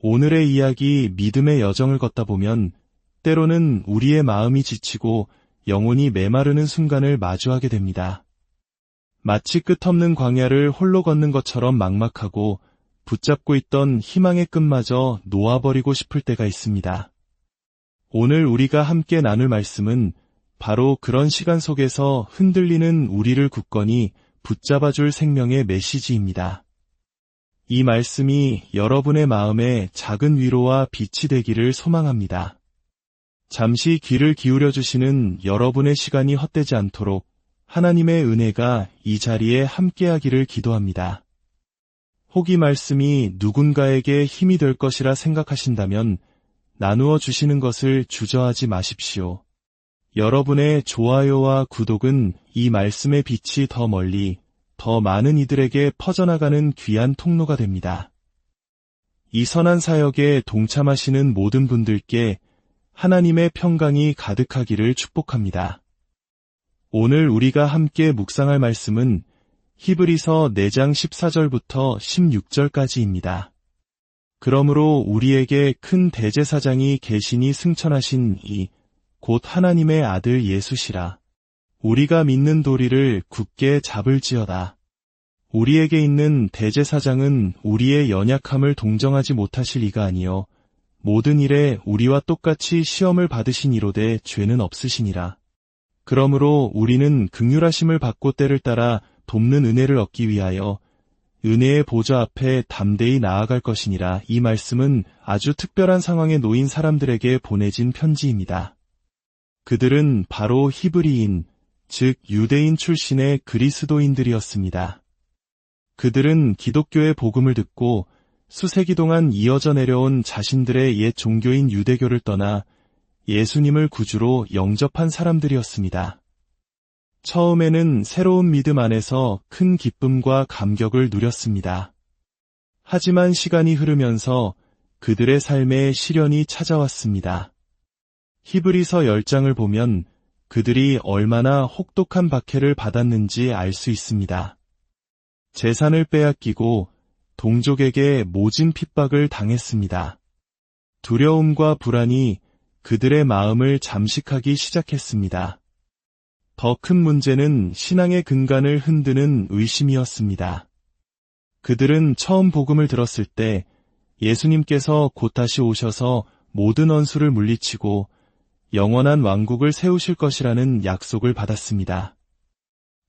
오늘의 이야기 믿음의 여정을 걷다 보면 때로는 우리의 마음이 지치고 영혼이 메마르는 순간을 마주하게 됩니다. 마치 끝없는 광야를 홀로 걷는 것처럼 막막하고 붙잡고 있던 희망의 끈마저 놓아버리고 싶을 때가 있습니다. 오늘 우리가 함께 나눌 말씀은 바로 그런 시간 속에서 흔들리는 우리를 굳건히 붙잡아줄 생명의 메시지입니다. 이 말씀이 여러분의 마음에 작은 위로와 빛이 되기를 소망합니다. 잠시 귀를 기울여 주시는 여러분의 시간이 헛되지 않도록 하나님의 은혜가 이 자리에 함께하기를 기도합니다. 혹 이 말씀이 누군가에게 힘이 될 것이라 생각하신다면 나누어 주시는 것을 주저하지 마십시오. 여러분의 좋아요와 구독은 이 말씀의 빛이 더 멀리, 더 많은 이들에게 퍼져나가는 귀한 통로가 됩니다. 이 선한 사역에 동참하시는 모든 분들께 하나님의 평강이 가득하기를 축복합니다. 오늘 우리가 함께 묵상할 말씀은 히브리서 4장 14절부터 16절까지입니다. 그러므로 우리에게 큰 대제사장이 계시니 승천하신 이 곧 하나님의 아들 예수시라. 우리가 믿는 도리를 굳게 잡을지어다. 우리에게 있는 대제사장은 우리의 연약함을 동정하지 못하실 이가 아니요 모든 일에 우리와 똑같이 시험을 받으신 이로되 죄는 없으시니라. 그러므로 우리는 긍휼하심을 받고 때를 따라 돕는 은혜를 얻기 위하여 은혜의 보좌 앞에 담대히 나아갈 것이니라. 이 말씀은 아주 특별한 상황에 놓인 사람들에게 보내진 편지입니다. 그들은 바로 히브리인, 즉 유대인 출신의 그리스도인들이었습니다. 그들은 기독교의 복음을 듣고 수세기 동안 이어져 내려온 자신들의 옛 종교인 유대교를 떠나 예수님을 구주로 영접한 사람들이었습니다. 처음에는 새로운 믿음 안에서 큰 기쁨과 감격을 누렸습니다. 하지만 시간이 흐르면서 그들의 삶에 시련이 찾아왔습니다. 히브리서 10장을 보면 그들이 얼마나 혹독한 박해를 받았는지 알 수 있습니다. 재산을 빼앗기고 동족에게 모진 핍박을 당했습니다. 두려움과 불안이 그들의 마음을 잠식하기 시작했습니다. 더 큰 문제는 신앙의 근간을 흔드는 의심이었습니다. 그들은 처음 복음을 들었을 때 예수님께서 곧 다시 오셔서 모든 원수를 물리치고 영원한 왕국을 세우실 것이라는 약속을 받았습니다.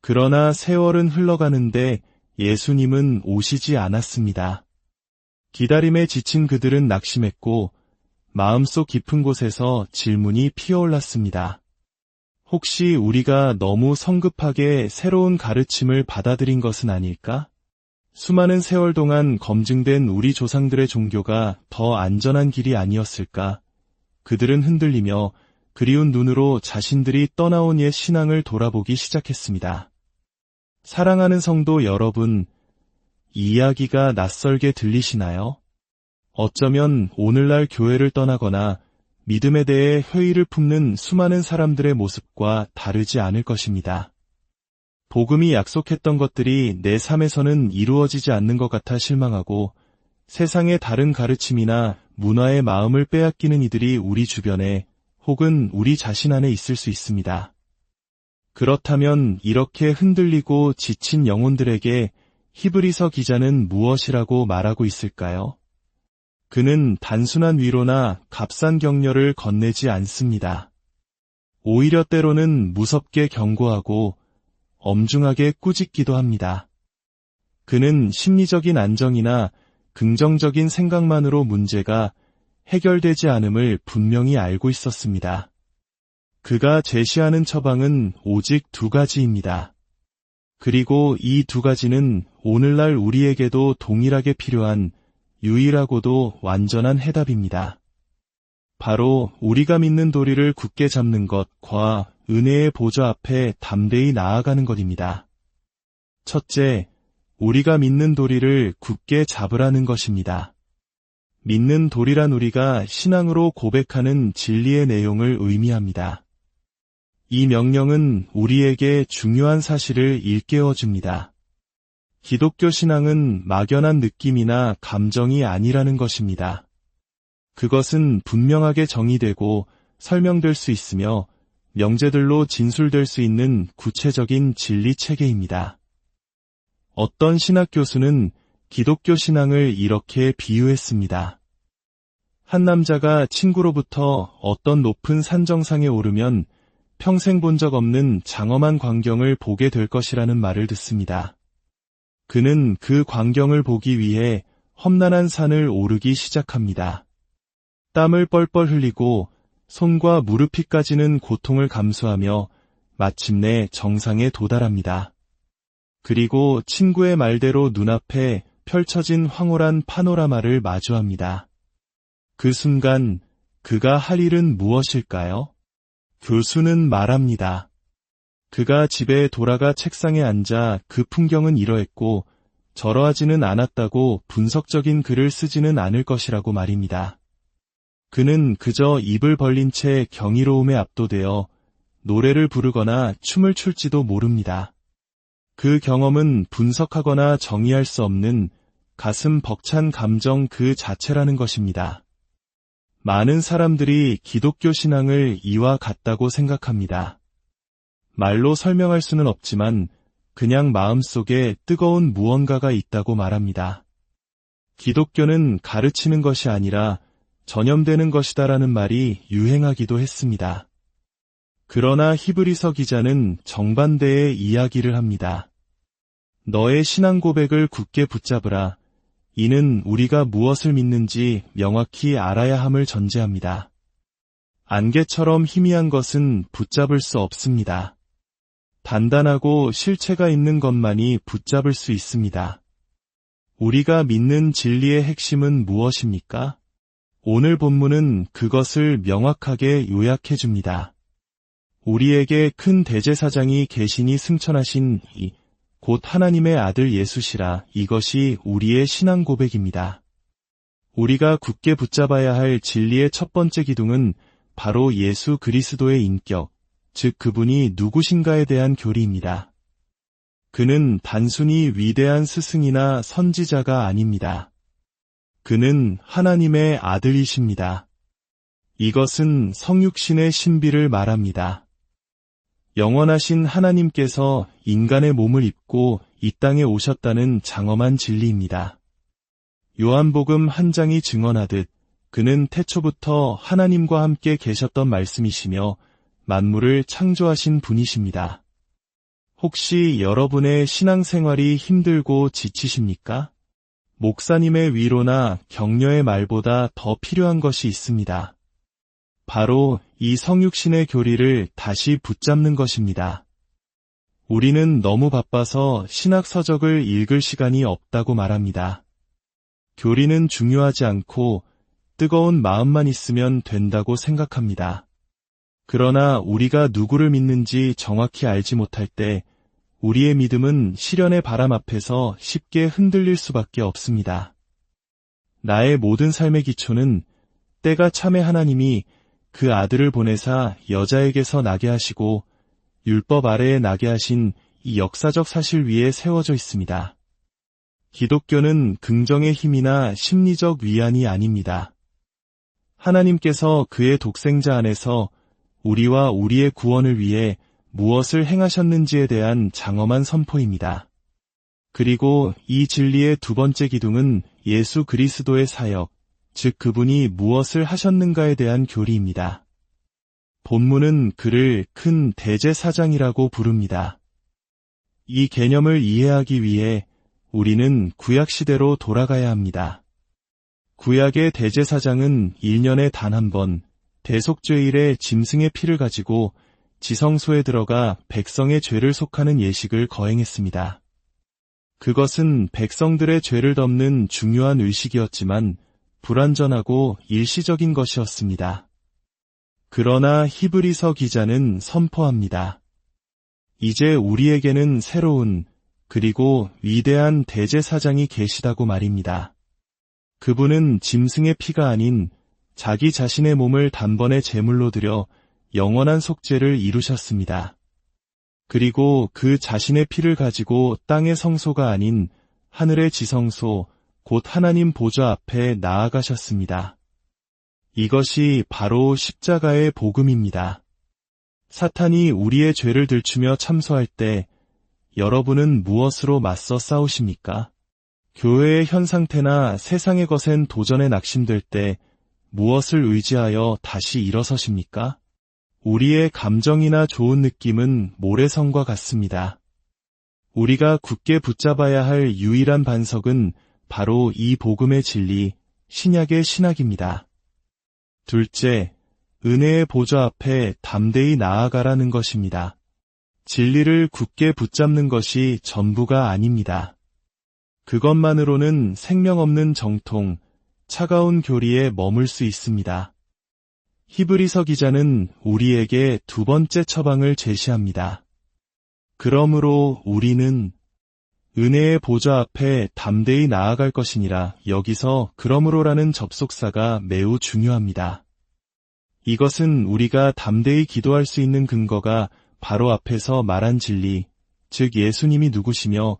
그러나 세월은 흘러가는데 예수님은 오시지 않았습니다. 기다림에 지친 그들은 낙심했고 마음속 깊은 곳에서 질문이 피어올랐습니다. 혹시 우리가 너무 성급하게 새로운 가르침을 받아들인 것은 아닐까? 수많은 세월 동안 검증된 우리 조상들의 종교가 더 안전한 길이 아니었을까? 그들은 흔들리며 그리운 눈으로 자신들이 떠나온 옛 신앙을 돌아보기 시작했습니다. 사랑하는 성도 여러분, 이 이야기가 낯설게 들리시나요? 어쩌면 오늘날 교회를 떠나거나 믿음에 대해 회의를 품는 수많은 사람들의 모습과 다르지 않을 것입니다. 복음이 약속했던 것들이 내 삶에서는 이루어지지 않는 것 같아 실망하고 세상의 다른 가르침이나 문화의 마음을 빼앗기는 이들이 우리 주변에 혹은 우리 자신 안에 있을 수 있습니다. 그렇다면 이렇게 흔들리고 지친 영혼들에게 히브리서 기자는 무엇이라고 말하고 있을까요? 그는 단순한 위로나 값싼 격려를 건네지 않습니다. 오히려 때로는 무섭게 경고하고 엄중하게 꾸짖기도 합니다. 그는 심리적인 안정이나 긍정적인 생각만으로 문제가 해결되지 않음을 분명히 알고 있었습니다. 그가 제시하는 처방은 오직 2가지입니다. 그리고 이 2가지는 오늘날 우리에게도 동일하게 필요한 유일하고도 완전한 해답입니다. 바로 우리가 믿는 도리를 굳게 잡는 것과 은혜의 보좌 앞에 담대히 나아가는 것입니다. 첫째, 우리가 믿는 도리를 굳게 잡으라는 것입니다. 믿는 도리란 우리가 신앙으로 고백하는 진리의 내용을 의미합니다. 이 명령은 우리에게 중요한 사실을 일깨워 줍니다. 기독교 신앙은 막연한 느낌이나 감정이 아니라는 것입니다. 그것은 분명하게 정의되고 설명될 수 있으며 명제들로 진술될 수 있는 구체적인 진리 체계입니다. 어떤 신학 교수는 기독교 신앙을 이렇게 비유했습니다. 한 남자가 친구로부터 어떤 높은 산 정상에 오르면 평생 본 적 없는 장엄한 광경을 보게 될 것이라는 말을 듣습니다. 그는 그 광경을 보기 위해 험난한 산을 오르기 시작합니다. 땀을 뻘뻘 흘리고 손과 무릎피까지는 고통을 감수하며 마침내 정상에 도달합니다. 그리고 친구의 말대로 눈앞에 펼쳐진 황홀한 파노라마를 마주합니다. 그 순간 그가 할 일은 무엇일까요? 교수는 말합니다. 그가 집에 돌아가 책상에 앉아 그 풍경은 이러했고 저러하지는 않았다고 분석적인 글을 쓰지는 않을 것이라고 말입니다. 그는 그저 입을 벌린 채 경이로움에 압도되어 노래를 부르거나 춤을 출지도 모릅니다. 그 경험은 분석하거나 정의할 수 없는 가슴 벅찬 감정 그 자체라는 것입니다. 많은 사람들이 기독교 신앙을 이와 같다고 생각합니다. 말로 설명할 수는 없지만 그냥 마음속에 뜨거운 무언가가 있다고 말합니다. 기독교는 가르치는 것이 아니라 전염되는 것이다라는 말이 유행하기도 했습니다. 그러나 히브리서 기자는 정반대의 이야기를 합니다. 너의 신앙 고백을 굳게 붙잡으라. 이는 우리가 무엇을 믿는지 명확히 알아야 함을 전제합니다. 안개처럼 희미한 것은 붙잡을 수 없습니다. 단단하고 실체가 있는 것만이 붙잡을 수 있습니다. 우리가 믿는 진리의 핵심은 무엇입니까? 오늘 본문은 그것을 명확하게 요약해 줍니다. 우리에게 큰 대제사장이 계시니 승천하신 곧 하나님의 아들 예수시라. 이것이 우리의 신앙 고백입니다. 우리가 굳게 붙잡아야 할 진리의 첫 번째 기둥은 바로 예수 그리스도의 인격, 즉 그분이 누구신가에 대한 교리입니다. 그는 단순히 위대한 스승이나 선지자가 아닙니다. 그는 하나님의 아들이십니다. 이것은 성육신의 신비를 말합니다. 영원하신 하나님께서 인간의 몸을 입고 이 땅에 오셨다는 장엄한 진리입니다. 요한복음 한 장이 증언하듯 그는 태초부터 하나님과 함께 계셨던 말씀이시며 만물을 창조하신 분이십니다. 혹시 여러분의 신앙생활이 힘들고 지치십니까? 목사님의 위로나 격려의 말보다 더 필요한 것이 있습니다. 바로 이 성육신의 교리를 다시 붙잡는 것입니다. 우리는 너무 바빠서 신학 서적을 읽을 시간이 없다고 말합니다. 교리는 중요하지 않고 뜨거운 마음만 있으면 된다고 생각합니다. 그러나 우리가 누구를 믿는지 정확히 알지 못할 때 우리의 믿음은 시련의 바람 앞에서 쉽게 흔들릴 수밖에 없습니다. 나의 모든 삶의 기초는 때가 참에 하나님이 그 아들을 보내사 여자에게서 나게 하시고 율법 아래에 나게 하신 이 역사적 사실 위에 세워져 있습니다. 기독교는 긍정의 힘이나 심리적 위안이 아닙니다. 하나님께서 그의 독생자 안에서 우리와 우리의 구원을 위해 무엇을 행하셨는지에 대한 장엄한 선포입니다. 그리고 이 진리의 두 번째 기둥은 예수 그리스도의 사역, 즉 그분이 무엇을 하셨는가에 대한 교리입니다. 본문은 그를 큰 대제사장이라고 부릅니다. 이 개념을 이해하기 위해 우리는 구약시대로 돌아가야 합니다. 구약의 대제사장은 1년에 단 한 번 대속죄일에 짐승의 피를 가지고 지성소에 들어가 백성의 죄를 속하는 예식을 거행했습니다. 그것은 백성들의 죄를 덮는 중요한 의식이었지만 불완전하고 일시적인 것이었습니다. 그러나 히브리서 기자는 선포합니다. 이제 우리에게는 새로운 그리고 위대한 대제사장이 계시다고 말입니다. 그분은 짐승의 피가 아닌 자기 자신의 몸을 단번에 제물로 드려 영원한 속죄를 이루셨습니다. 그리고 그 자신의 피를 가지고 땅의 성소가 아닌 하늘의 지성소, 곧 하나님 보좌 앞에 나아가셨습니다. 이것이 바로 십자가의 복음입니다. 사탄이 우리의 죄를 들추며 참소할 때 여러분은 무엇으로 맞서 싸우십니까? 교회의 현 상태나 세상의 것엔 도전에 낙심될 때 무엇을 의지하여 다시 일어서십니까? 우리의 감정이나 좋은 느낌은 모래성과 같습니다. 우리가 굳게 붙잡아야 할 유일한 반석은 바로 이 복음의 진리, 신약의 신학입니다. 둘째, 은혜의 보좌 앞에 담대히 나아가라는 것입니다. 진리를 굳게 붙잡는 것이 전부가 아닙니다. 그것만으로는 생명 없는 정통, 차가운 교리에 머물 수 있습니다. 히브리서 기자는 우리에게 두 번째 처방을 제시합니다. 그러므로 우리는 은혜의 보좌 앞에 담대히 나아갈 것이니라. 여기서 그러므로라는 접속사가 매우 중요합니다. 이것은 우리가 담대히 기도할 수 있는 근거가 바로 앞에서 말한 진리, 즉 예수님이 누구시며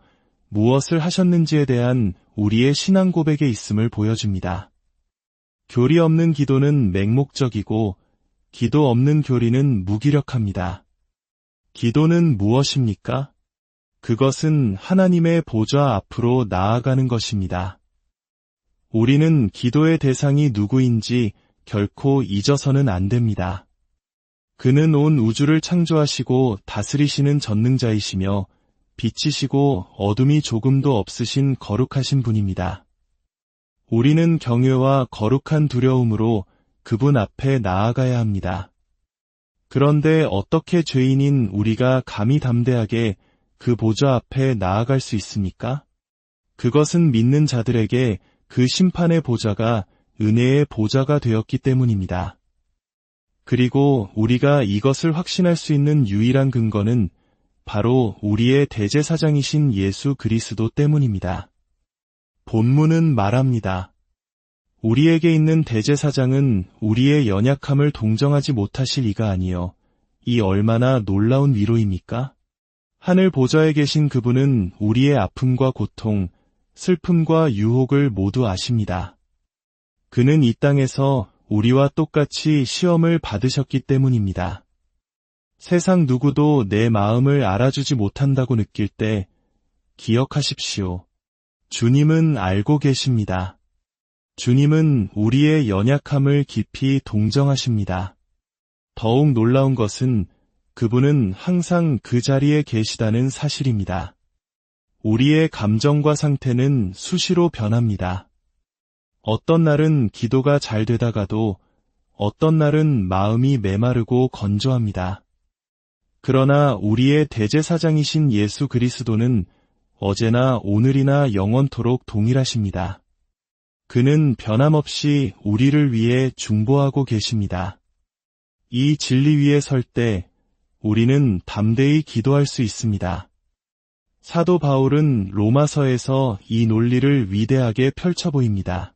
무엇을 하셨는지에 대한 우리의 신앙 고백에 있음을 보여줍니다. 교리 없는 기도는 맹목적이고 기도 없는 교리는 무기력합니다. 기도는 무엇입니까? 그것은 하나님의 보좌 앞으로 나아가는 것입니다. 우리는 기도의 대상이 누구인지 결코 잊어서는 안 됩니다. 그는 온 우주를 창조하시고 다스리시는 전능자이시며 빛이시고 어둠이 조금도 없으신 거룩하신 분입니다. 우리는 경외와 거룩한 두려움으로 그분 앞에 나아가야 합니다. 그런데 어떻게 죄인인 우리가 감히 담대하게 그 보좌 앞에 나아갈 수 있습니까? 그것은 믿는 자들에게 그 심판의 보좌가 은혜의 보좌가 되었기 때문입니다. 그리고 우리가 이것을 확신할 수 있는 유일한 근거는 바로 우리의 대제사장이신 예수 그리스도 때문입니다. 본문은 말합니다. 우리에게 있는 대제사장은 우리의 연약함을 동정하지 못하실 이가 아니요. 이 얼마나 놀라운 위로입니까? 하늘 보좌에 계신 그분은 우리의 아픔과 고통, 슬픔과 유혹을 모두 아십니다. 그는 이 땅에서 우리와 똑같이 시험을 받으셨기 때문입니다. 세상 누구도 내 마음을 알아주지 못한다고 느낄 때 기억하십시오. 주님은 알고 계십니다. 주님은 우리의 연약함을 깊이 동정하십니다. 더욱 놀라운 것은 그분은 항상 그 자리에 계시다는 사실입니다. 우리의 감정과 상태는 수시로 변합니다. 어떤 날은 기도가 잘 되다가도 어떤 날은 마음이 메마르고 건조합니다. 그러나 우리의 대제사장이신 예수 그리스도는 어제나 오늘이나 영원토록 동일하십니다. 그는 변함없이 우리를 위해 중보하고 계십니다. 이 진리 위에 설 때 우리는 담대히 기도할 수 있습니다. 사도 바울은 로마서에서 이 논리를 위대하게 펼쳐 보입니다.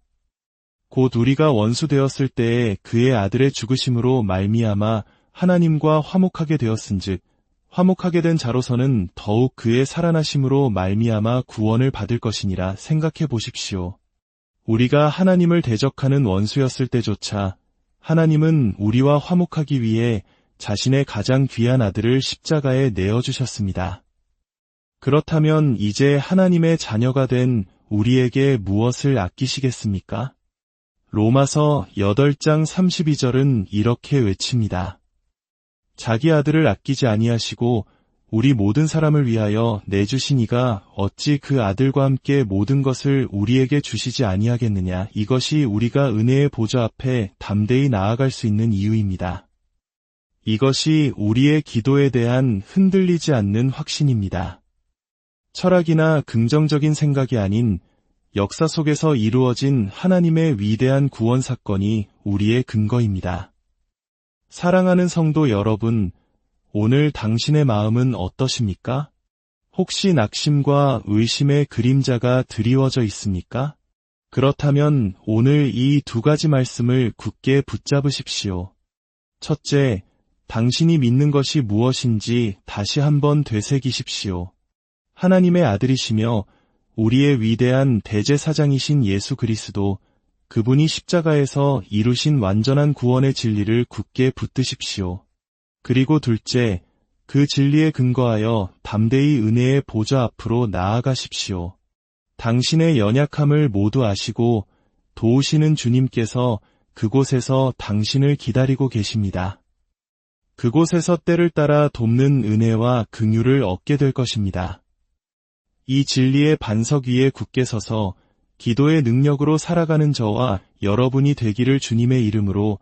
곧 우리가 원수 되었을 때에 그의 아들의 죽으심으로 말미암아 하나님과 화목하게 되었은즉 화목하게 된 자로서는 더욱 그의 살아나심으로 말미암아 구원을 받을 것이니라. 생각해 보십시오. 우리가 하나님을 대적하는 원수였을 때조차 하나님은 우리와 화목하기 위해 자신의 가장 귀한 아들을 십자가에 내어주셨습니다. 그렇다면 이제 하나님의 자녀가 된 우리에게 무엇을 아끼시겠습니까? 로마서 8장 32절은 이렇게 외칩니다. 자기 아들을 아끼지 아니하시고 우리 모든 사람을 위하여 내주신 이가 어찌 그 아들과 함께 모든 것을 우리에게 주시지 아니하겠느냐. 이것이 우리가 은혜의 보좌 앞에 담대히 나아갈 수 있는 이유입니다. 이것이 우리의 기도에 대한 흔들리지 않는 확신입니다. 철학이나 긍정적인 생각이 아닌 역사 속에서 이루어진 하나님의 위대한 구원 사건이 우리의 근거입니다. 사랑하는 성도 여러분, 오늘 당신의 마음은 어떠십니까? 혹시 낙심과 의심의 그림자가 드리워져 있습니까? 그렇다면 오늘 이 두 가지 말씀을 굳게 붙잡으십시오. 첫째, 당신이 믿는 것이 무엇인지 다시 한번 되새기십시오. 하나님의 아들이시며 우리의 위대한 대제사장이신 예수 그리스도, 그분이 십자가에서 이루신 완전한 구원의 진리를 굳게 붙드십시오. 그리고 둘째, 그 진리에 근거하여 담대히 은혜의 보좌 앞으로 나아가십시오. 당신의 연약함을 모두 아시고 도우시는 주님께서 그곳에서 당신을 기다리고 계십니다. 그곳에서 때를 따라 돕는 은혜와 긍휼을 얻게 될 것입니다. 이 진리의 반석 위에 굳게 서서 기도의 능력으로 살아가는 저와 여러분이 되기를 주님의 이름으로